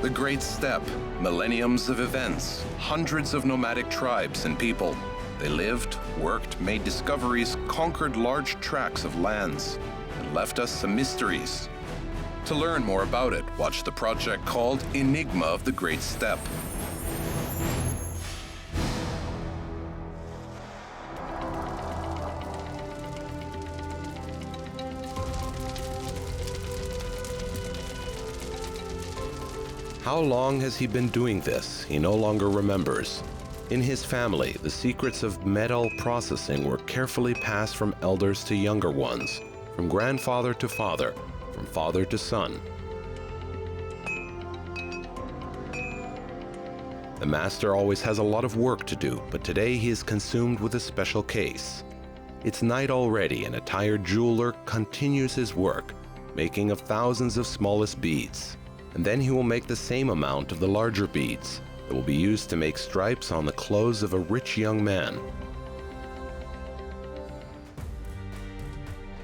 The Great Steppe, millenniums of events, hundreds of nomadic tribes and people. They lived, worked, made discoveries, conquered large tracts of lands, and left us some mysteries. To learn more about it, watch the project called Enigma of the Great Steppe. How long has he been doing this? He no longer remembers. In his family, the secrets of metal processing were carefully passed from elders to younger ones, from grandfather to father, from father to son. The master always has a lot of work to do, but today he is consumed with a special case. It's night already, and a tired jeweler continues his work, making of thousands of smallest beads. And then he will make the same amount of the larger beads that will be used to make stripes on the clothes of a rich young man.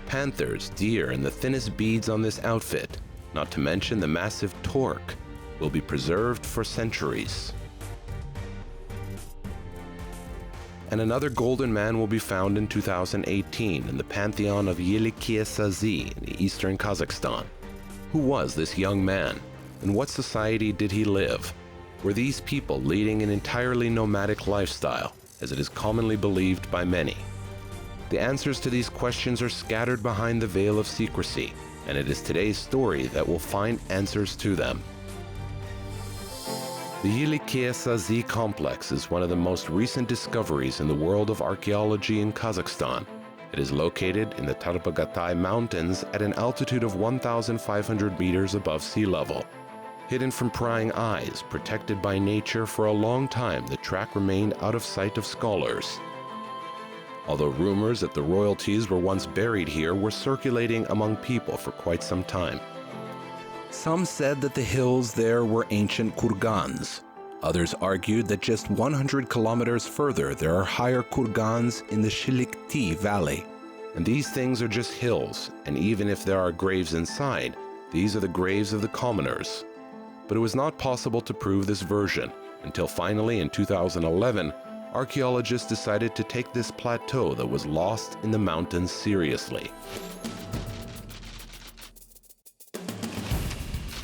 Panthers, deer, and the thinnest beads on this outfit, not to mention the massive torque, will be preserved for centuries. And another golden man will be found in 2018 in the pantheon of Eleke Sazy in the eastern Kazakhstan. Who was this young man? In what society did he live? Were these people leading an entirely nomadic lifestyle, as it is commonly believed by many? The answers to these questions are scattered behind the veil of secrecy, and it is today's story that will find answers to them. The Eleke Sazy complex is one of the most recent discoveries in the world of archaeology in Kazakhstan. It is located in the Tarbagatai mountains at an altitude of 1,500 meters above sea level. Hidden from prying eyes, protected by nature for a long time, the tract remained out of sight of scholars. Although rumors that the royalties were once buried here were circulating among people for quite some time. Some said that the hills there were ancient kurgans. Others argued that just 100 kilometers further there are higher kurgans in the Shiliktinsky Valley. And these things are just hills, and even if there are graves inside, these are the graves of the commoners. But it was not possible to prove this version, until finally in 2011, archaeologists decided to take this plateau that was lost in the mountains seriously.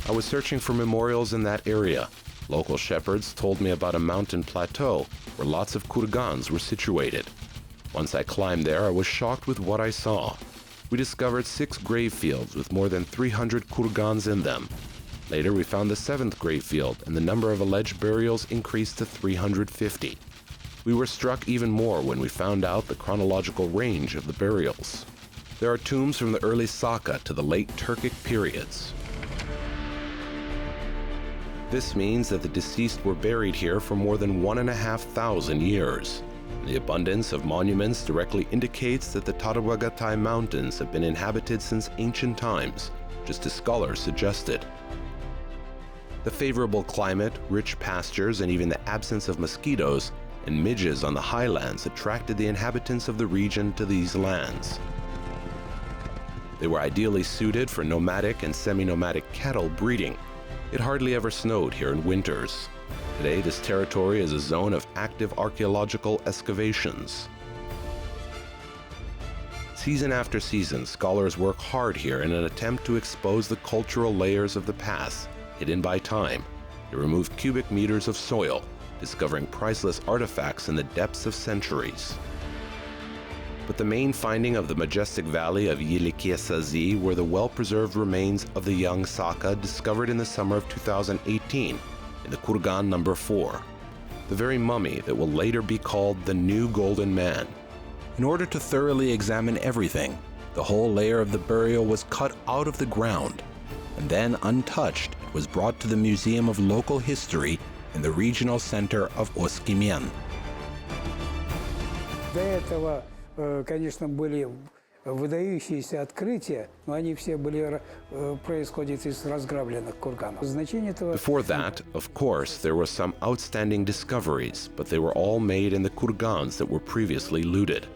I was searching for memorials in that area. Local shepherds told me about a mountain plateau where lots of kurgans were situated. Once I climbed there, I was shocked with what I saw. We discovered 6 grave fields with more than 300 kurgans in them. Later, we found the 7th grave field, and the number of alleged burials increased to 350. We were struck even more when we found out the chronological range of the burials. There are tombs from the early Saka to the late Turkic periods. This means that the deceased were buried here for more than 1,500 years. The abundance of monuments directly indicates that the Tarbagatai mountains have been inhabited since ancient times, just as scholars suggested. The favorable climate, rich pastures, and even the absence of mosquitoes and midges on the highlands attracted the inhabitants of the region to these lands. They were ideally suited for nomadic and semi-nomadic cattle breeding. It hardly ever snowed here in winters. Today, this territory is a zone of active archaeological excavations. Season after season, scholars work hard here in an attempt to expose the cultural layers of the past, hidden by time. They remove cubic meters of soil, discovering priceless artifacts in the depths of centuries. But the main finding of the majestic valley of Eleke Sazy were the well-preserved remains of the young Saka discovered in the summer of 2018 in the Kurgan number 4, the very mummy that will later be called the New Golden Man. In order to thoroughly examine everything, the whole layer of the burial was cut out of the ground, and then untouched, it was brought to the Museum of Local History in the regional center of Oskimyan. До этого, конечно, были выдающиеся открытия, но они все происходят из разграбленных курганов. Значение этого... Before that, of course, there were some outstanding discoveries, but they were all made in the kurgans that were previously looted.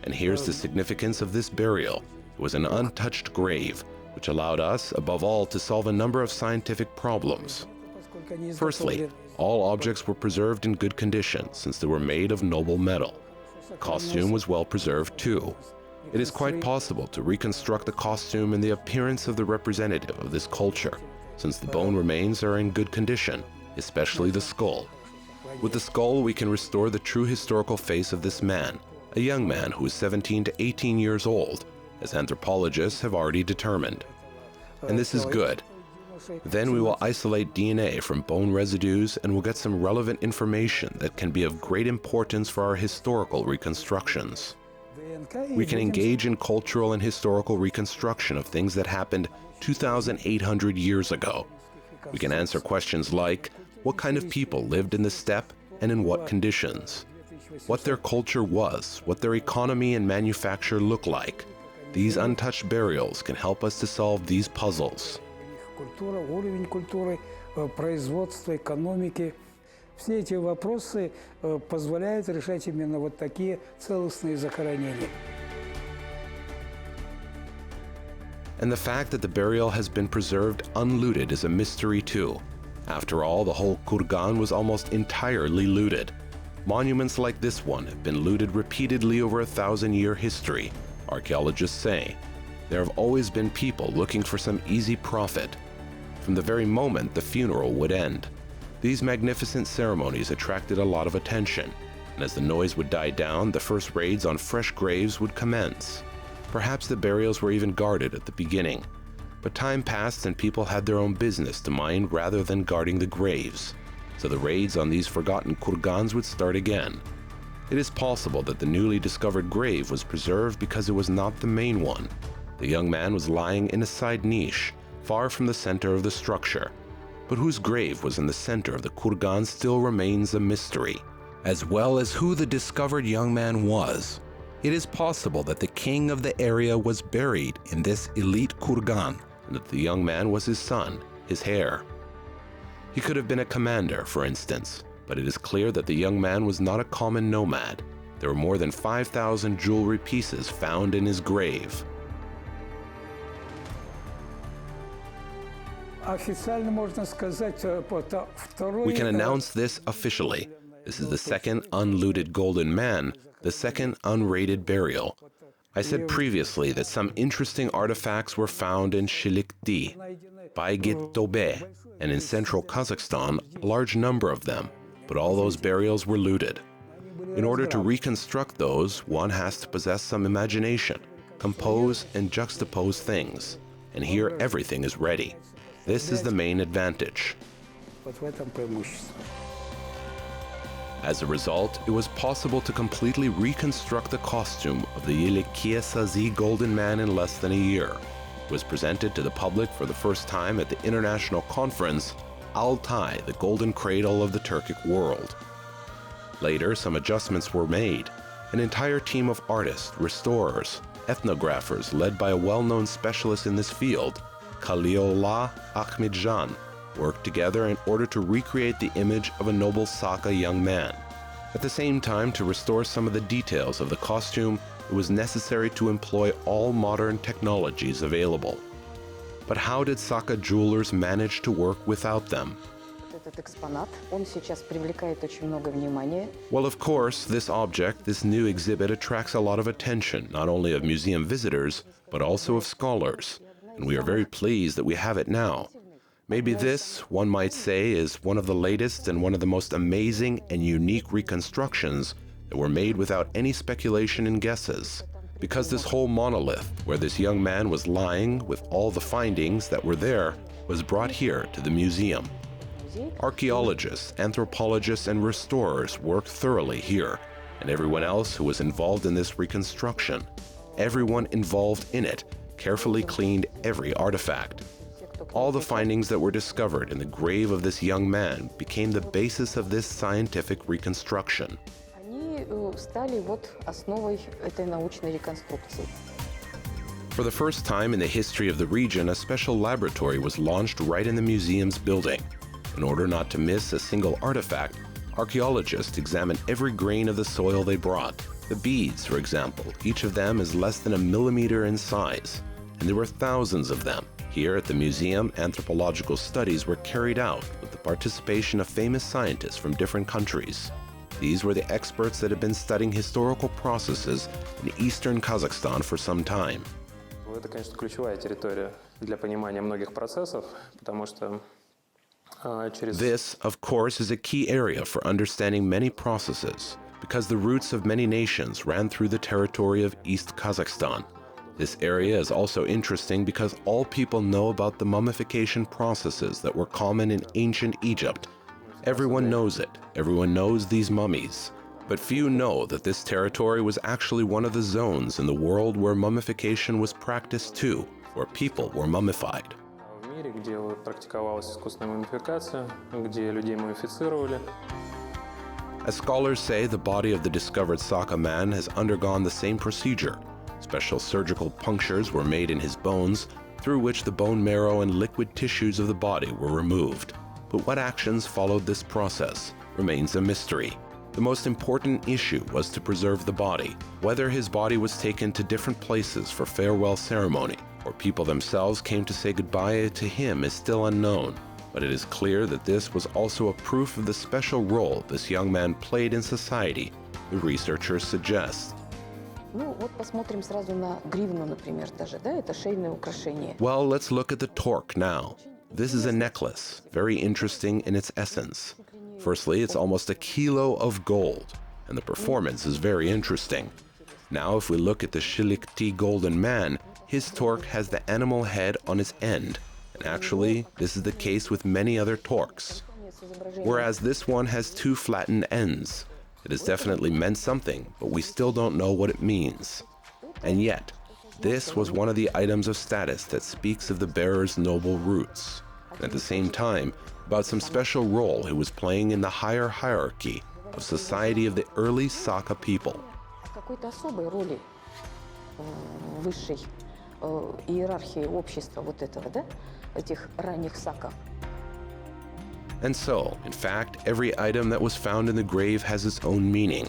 And here's the significance of this burial. It was an untouched grave, which allowed us, above all, to solve a number of scientific problems. Firstly, all objects were preserved in good condition since they were made of noble metal. The costume was well preserved too. It is quite possible to reconstruct the costume in the appearance of the representative of this culture, since the bone remains are in good condition, especially the skull. With the skull, we can restore the true historical face of this man, a young man who is 17 to 18 years old, as anthropologists have already determined. And this is good. Then we will isolate DNA from bone residues and will get some relevant information that can be of great importance for our historical reconstructions. We can engage in cultural and historical reconstruction of things that happened 2,800 years ago. We can answer questions like, what kind of people lived in the steppe and in what conditions? What their culture was, what their economy and manufacture looked like. These untouched burials can help us to solve these puzzles. Уровень культуры, производства, экономики. Все эти вопросы позволяют решать именно вот такие целостные захоронения. And the fact that the burial has been preserved unlooted is a mystery too. After all, the whole kurgan was almost entirely looted. Monuments like this one have been looted repeatedly over a 1,000-year history, archaeologists say. There have always been people looking for some easy profit. From the very moment the funeral would end. These magnificent ceremonies attracted a lot of attention, and as the noise would die down, the first raids on fresh graves would commence. Perhaps the burials were even guarded at the beginning, but time passed and people had their own business to mind rather than guarding the graves, so the raids on these forgotten kurgans would start again. It is possible that the newly discovered grave was preserved because it was not the main one. The young man was lying in a side niche, far from the center of the structure. But whose grave was in the center of the kurgan still remains a mystery, as well as who the discovered young man was. It is possible that the king of the area was buried in this elite kurgan, and that the young man was his son, his heir. He could have been a commander, for instance, but it is clear that the young man was not a common nomad. There were more than 5,000 jewelry pieces found in his grave. We can announce this officially. This is the second unlooted golden man, the second unraided burial. I said previously that some interesting artifacts were found in Shilikti, Tobe, and in central Kazakhstan, a large number of them, but all those burials were looted. In order to reconstruct those, one has to possess some imagination, compose and juxtapose things, and here everything is ready. This is the main advantage. As a result, it was possible to completely reconstruct the costume of the Eleke Sazy golden man in less than a year. It was presented to the public for the first time at the international conference Altai, the golden cradle of the Turkic world. Later, some adjustments were made. An entire team of artists, restorers, ethnographers led by a well-known specialist in this field, Khalilullah Ahmedjan, worked together in order to recreate the image of a noble Saka young man. At the same time, to restore some of the details of the costume, it was necessary to employ all modern technologies available. But how did Saka jewelers manage to work without them? Well, of course, this object, this new exhibit, attracts a lot of attention, not only of museum visitors, but also of scholars. And we are very pleased that we have it now. Maybe this, one might say, is one of the latest and one of the most amazing and unique reconstructions that were made without any speculation and guesses. Because this whole monolith, where this young man was lying with all the findings that were there, was brought here to the museum. Archaeologists, anthropologists, and restorers worked thoroughly here, and everyone else who was involved in this reconstruction. Everyone involved in it carefully cleaned every artifact. All the findings that were discovered in the grave of this young man became the basis of this scientific reconstruction. For the first time in the history of the region, a special laboratory was launched right in the museum's building. In order not to miss a single artifact, archaeologists examined every grain of the soil they brought. The beads, for example, each of them is less than a millimeter in size, and there were thousands of them, Here at the museum, anthropological studies were carried out with the participation of famous scientists from different countries. These were the experts that had been studying historical processes in eastern Kazakhstan for some time. Это, конечно, ключевая территория для понимания многих процессов, потому что через... This, of course, is a key area for understanding many processes, because the roots of many nations ran through the territory of East Kazakhstan. This area is also interesting because all people know about the mummification processes that were common in ancient Egypt. Everyone knows it. Everyone knows these mummies. But few know that this territory was actually one of the zones in the world where mummification was practiced too, where people were mummified. В мире, где практиковалась искусственная мумификация, где людей мумифицировали. As scholars say, the body of the discovered Saka man has undergone the same procedure. Special surgical punctures were made in his bones, through which the bone marrow and liquid tissues of the body were removed. But what actions followed this process remains a mystery. The most important issue was to preserve the body. Whether his body was taken to different places for farewell ceremony, or people themselves came to say goodbye to him is still unknown. But it is clear that this was also a proof of the special role this young man played in society, the researchers suggest. Вот посмотрим сразу на гривну, например, даже, да, это шейное украшение. Well, let's look at the torque now. This is a necklace, very interesting in its essence. Firstly, it's almost a kilo of gold, and the performance is very interesting. Now, if we look at the Shilikti golden man, his torque has the animal head on its end, and actually, this is the case with many other torques. Whereas this one has two flattened ends. It has definitely meant something, but we still don't know what it means. And yet, this was one of the items of status that speaks of the bearer's noble roots, and at the same time, about some special role he was playing in the higher hierarchy of society of the early Saka people. Какой-то особой роли в высшей иерархии общества вот этого, да, этих ранних Сака. And so, in fact, every item that was found in the grave has its own meaning.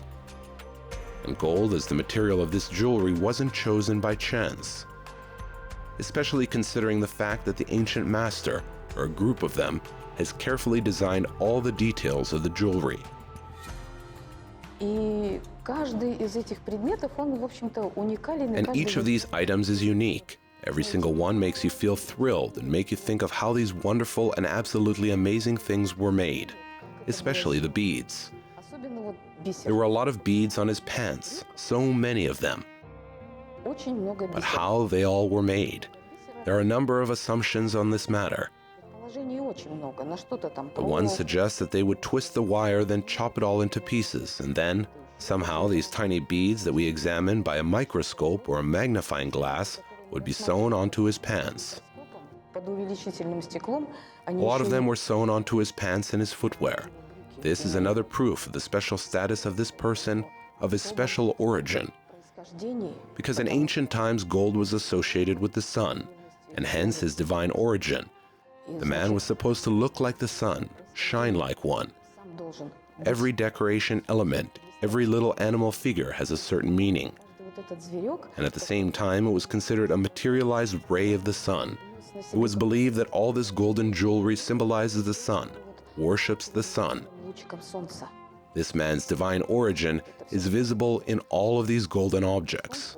And gold as the material of this jewelry wasn't chosen by chance, especially considering the fact that the ancient master, or a group of them, has carefully designed all the details of the jewelry. И каждый из этих предметов, он, в общем-то, уникален. And each of these items is unique. Every single one makes you feel thrilled and make you think of how these wonderful and absolutely amazing things were made, especially the beads. There were a lot of beads on his pants, so many of them. But how they all were made? There are a number of assumptions on this matter. The one suggests that they would twist the wire, then chop it all into pieces, and then, somehow, these tiny beads that we examine by a microscope or a magnifying glass would be sewn onto his pants. A lot of them were sewn onto his pants and his footwear. This is another proof of the special status of this person, of his special origin. Because in ancient times, gold was associated with the sun, and hence his divine origin. The man was supposed to look like the sun, shine like one. Every decoration element, every little animal figure has a certain meaning. And at the same time, it was considered a materialized ray of the sun. It was believed that all this golden jewelry symbolizes the sun, worships the sun. This man's divine origin is visible in all of these golden objects.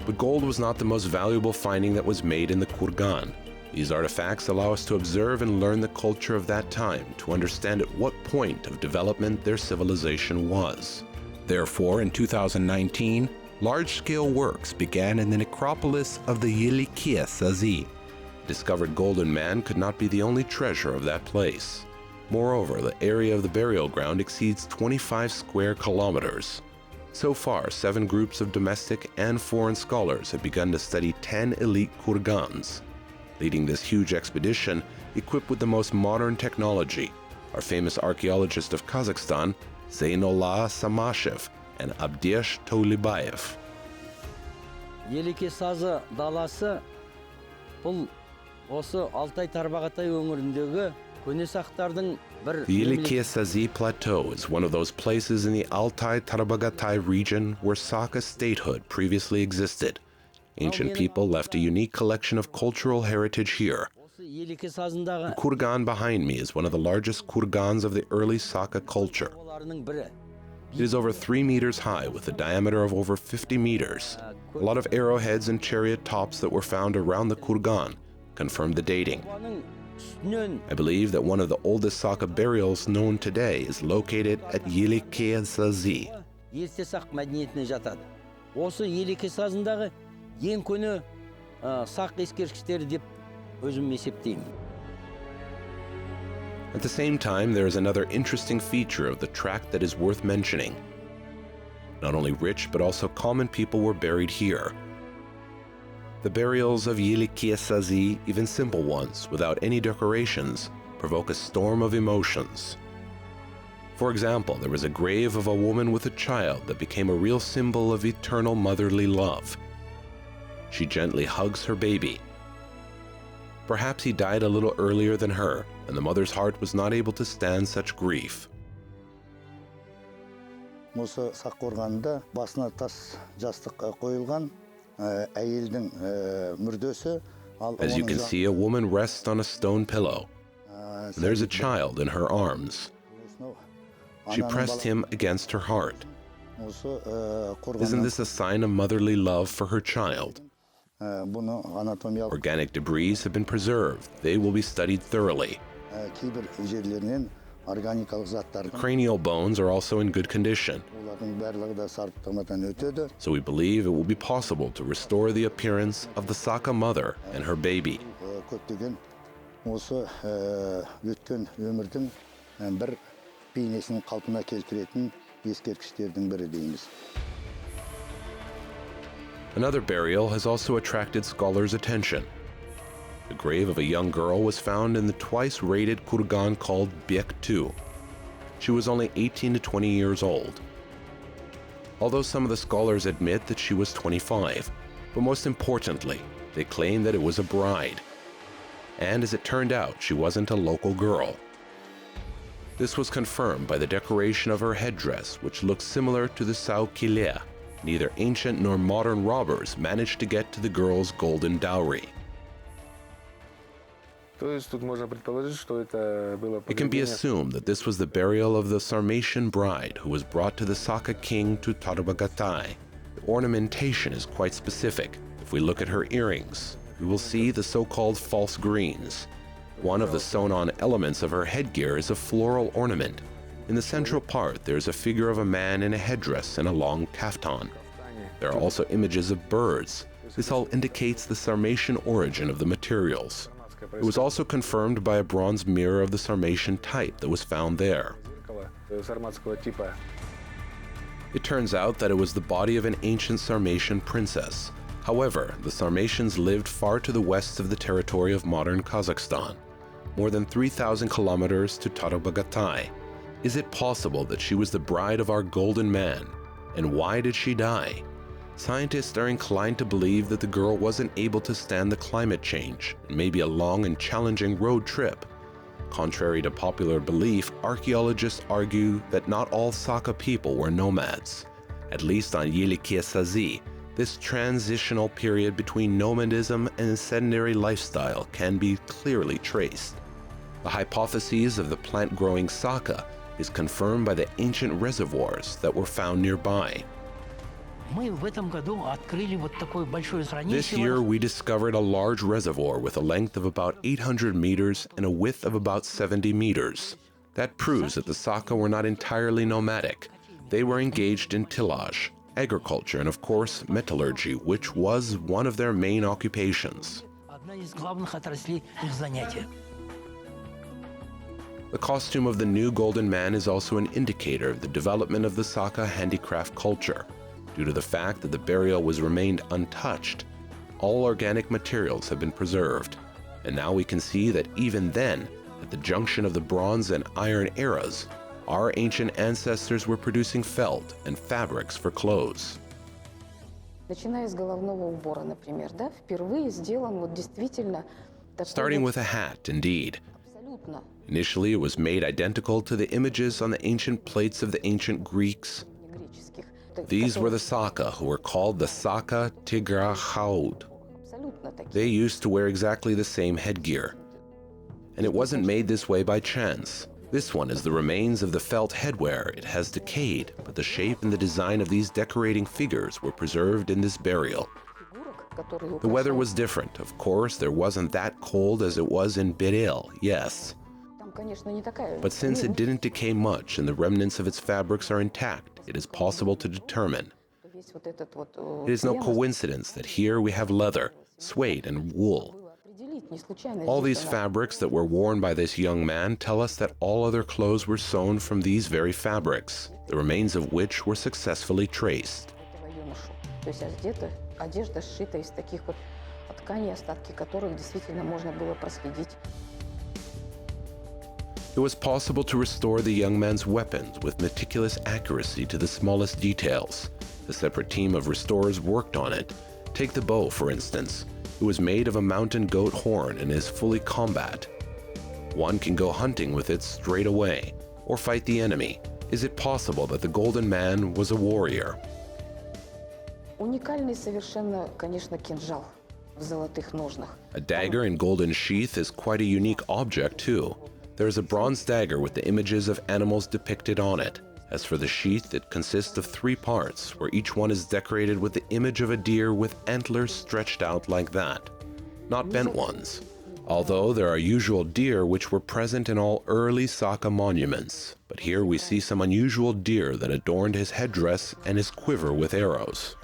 But gold was not the most valuable finding that was made in the kurgan. These artifacts allow us to observe and learn the culture of that time, to understand at what point of development their civilization was. Therefore, in 2019, large-scale works began in the necropolis of the Eleke Sazy. Discovered golden man could not be the only treasure of that place. Moreover, the area of the burial ground exceeds 25 square kilometers. So far, 7 groups of domestic and foreign scholars have begun to study 10 elite kurgans. Leading this huge expedition, equipped with the most modern technology, are famous archaeologists of Kazakhstan, Zainullah Samashev and Abdesh Tolibayev. Eleke Sazy даласы бұл осы Алтай Tarbagatai өңіріндегі көне сақтардың бір The Eleke Sazy Plateau is one of those places in the Altai-Tarbagatai region where Sakha statehood previously existed. Ancient people left a unique collection of cultural heritage here. осы Елеке сазындағы The kurgan behind me is one of the largest kurgans of the early Sakha culture. оларының бірі. It is over 3 meters high with a diameter of over 50 meters. A lot of arrowheads and chariot tops that were found around the kurgan confirm the dating. Оның үстінен I believe that one of the oldest Sakha burials known today is located at Eleke Sazy. ерте сақ мәдениетіне жатады. Осы Елеке сазындағы ең көне сақ ескерткіштері деп өзім есептеймін. At the same time, there is another interesting feature of the tract that is worth mentioning. Not only rich, but also common people were buried here. The burials of Eleke Sazy, even simple ones, without any decorations, provoke a storm of emotions. For example, there was a grave of a woman with a child that became a real symbol of eternal motherly love. She gently hugs her baby. Perhaps he died a little earlier than her, and the mother's heart was not able to stand such grief. Осы сақ қорғанында басына тас жастық қойылған әйелдің мүрдесі. As you can see, a woman rests on a stone pillow. And there's a child in her arms. She pressed him against her heart. Isn't this a sign of motherly love for her child? Organic debris have been preserved. They will be studied thoroughly. The cranial bones are also in good condition. So we believe it will be possible to restore the appearance of the Sakha mother and her baby. Another burial has also attracted scholars' attention. The grave of a young girl was found in the twice raided kurgan called Jibek II. She was only 18 to 20 years old. Although some of the scholars admit that she was 25, but most importantly, they claim that it was a bride. And as it turned out, she wasn't a local girl. This was confirmed by the decoration of her headdress, which looks similar to the Saukilea. Neither ancient nor modern robbers managed to get to the girl's golden dowry. It can be assumed that this was the burial of the Sarmatian bride who was brought to the Sakha king to Tarbagatai. The ornamentation is quite specific. If we look at her earrings, we will see the so-called false greens. One of the sewn-on elements of her headgear is a floral ornament. In the central part, there is a figure of a man in a headdress and a long kaftan. There are also images of birds. This all indicates the Sarmatian origin of the materials. It was also confirmed by a bronze mirror of the Sarmatian type that was found there. It turns out that it was the body of an ancient Sarmatian princess. However, the Sarmatians lived far to the west of the territory of modern Kazakhstan, more than 3,000 kilometers to Tarbagatai. Is it possible that she was the bride of our golden man? And why did she die? Scientists are inclined to believe that the girl wasn't able to stand the climate change and maybe a long and challenging road trip. Contrary to popular belief, archaeologists argue that not all Sakha people were nomads. At least on Eleke Sazy, this transitional period between nomadism and sedentary lifestyle can be clearly traced. The hypothesis of the plant-growing Sakha is confirmed by the ancient reservoirs that were found nearby. This year, we discovered a large reservoir with a length of about 800 meters and a width of about 70 meters. That proves that the Sakha were not entirely nomadic. They were engaged in tillage, agriculture, and of course, metallurgy, which was one of their main occupations. The costume of the new golden man is also an indicator of the development of the Sakha handicraft culture. Due to the fact that the burial was remained untouched, all organic materials have been preserved. And now we can see that even then, at the junction of the Bronze and Iron eras, our ancient ancestors were producing felt and fabrics for clothes. Starting with a hat, indeed. Initially, it was made identical to the images on the ancient plates of the ancient Greeks. These were the Saka, who were called the Saka Tigrahaud. They used to wear exactly the same headgear. And it wasn't made this way by chance. This one is the remains of the felt headwear. It has decayed, but the shape and the design of these decorating figures were preserved in this burial. The weather was different. Of course, there wasn't that cold as it was in Berel, yes. But since it didn't decay much and the remnants of its fabrics are intact, it is possible to determine. It is no coincidence that here we have leather, suede, and wool. All these fabrics that were worn by this young man tell us that all other clothes were sewn from these very fabrics, the remains of which were successfully traced. It was possible to restore the young man's weapons with meticulous accuracy to the smallest details. A separate team of restorers worked on it. Take the bow, for instance. It was made of a mountain goat horn and is fully combat. One can go hunting with it straight away, or fight the enemy. Is it possible that the Golden Man was a warrior? A dagger in golden sheath is quite a unique object, too. There is a bronze dagger with the images of animals depicted on it. As for the sheath, it consists of 3 parts, where each one is decorated with the image of a deer with antlers stretched out like that, not bent ones, although there are usual deer which were present in all early Saka monuments. But here we see some unusual deer that adorned his headdress and his quiver with arrows.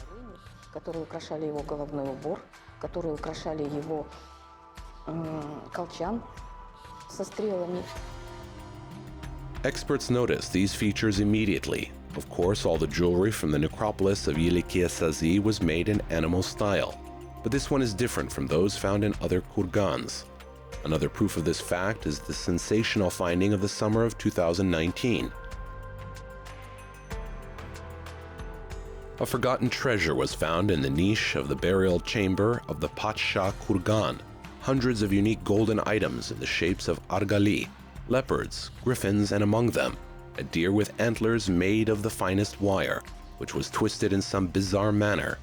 Experts noticed these features immediately. Of course, all the jewelry from the necropolis of Eleke Sazy was made in animal style, but this one is different from those found in other kurgans. Another proof of this fact is the sensational finding of the summer of 2019. A forgotten treasure was found in the niche of the burial chamber of the Patsha Kurgan. Hundreds of unique golden items in the shapes of argali, leopards, griffins, and among them, a deer with antlers made of the finest wire, which was twisted in some bizarre manner.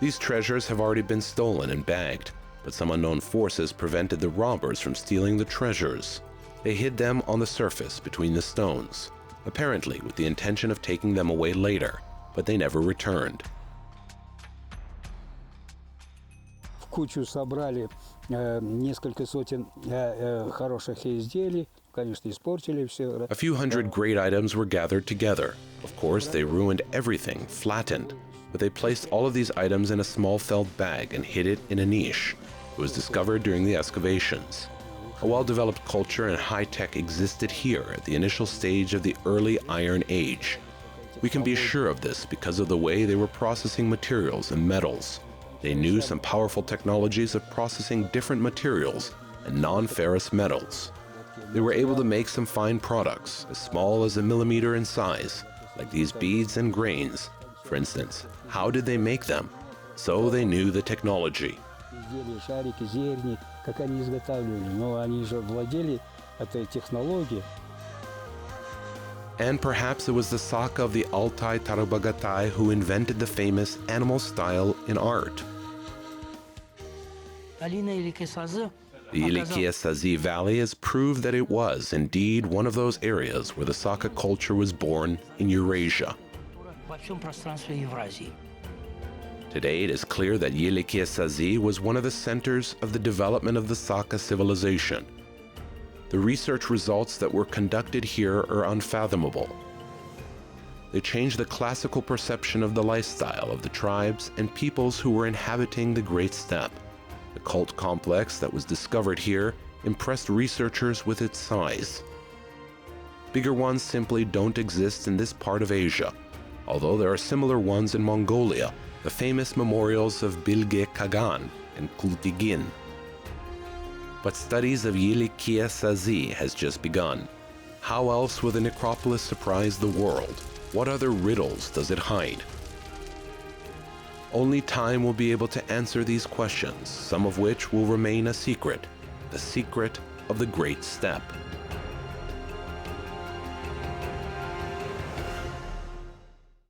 These treasures have already been stolen and bagged, but some unknown forces prevented the robbers from stealing the treasures. They hid them on the surface between the stones, apparently with the intention of taking them away later, but they never returned. Кучу собрали несколько сотен хороших изделий, конечно, испортили все. A few hundred great items were gathered together. Of course, they ruined everything, flattened, but they placed all of these items in a small felt bag and hid it in a niche. It was discovered during the excavations. A well-developed culture and high-tech existed here at the initial stage of the early Iron Age. We can be sure of this because of the way they were processing materials and metals. They knew some powerful technologies of processing different materials and non-ferrous metals. They were able to make some fine products, as small as a millimeter in size, like these beads and grains. For instance, how did they make them? So they knew the technology. Изделия, шарики, зерни, как они изготавливали, но они же владели этой технологией. And perhaps it was the Saka of the Altai Tarbagatai who invented the famous animal style in art. The Eleke Sazy Valley has proved that it was indeed one of those areas where the Saka culture was born in Eurasia. Today it is clear that Eleke Sazy was one of the centers of the development of the Saka civilization. The research results that were conducted here are unfathomable. They changed the classical perception of the lifestyle of the tribes and peoples who were inhabiting the Great Steppe. The cult complex that was discovered here impressed researchers with its size. Bigger ones simply don't exist in this part of Asia, although there are similar ones in Mongolia, the famous memorials of Bilge Kagan and Kultigin. But studies of Eleke Sazy has just begun. How else will the necropolis surprise the world? What other riddles does it hide? Only time will be able to answer these questions, some of which will remain a secret, the secret of the Great Steppe.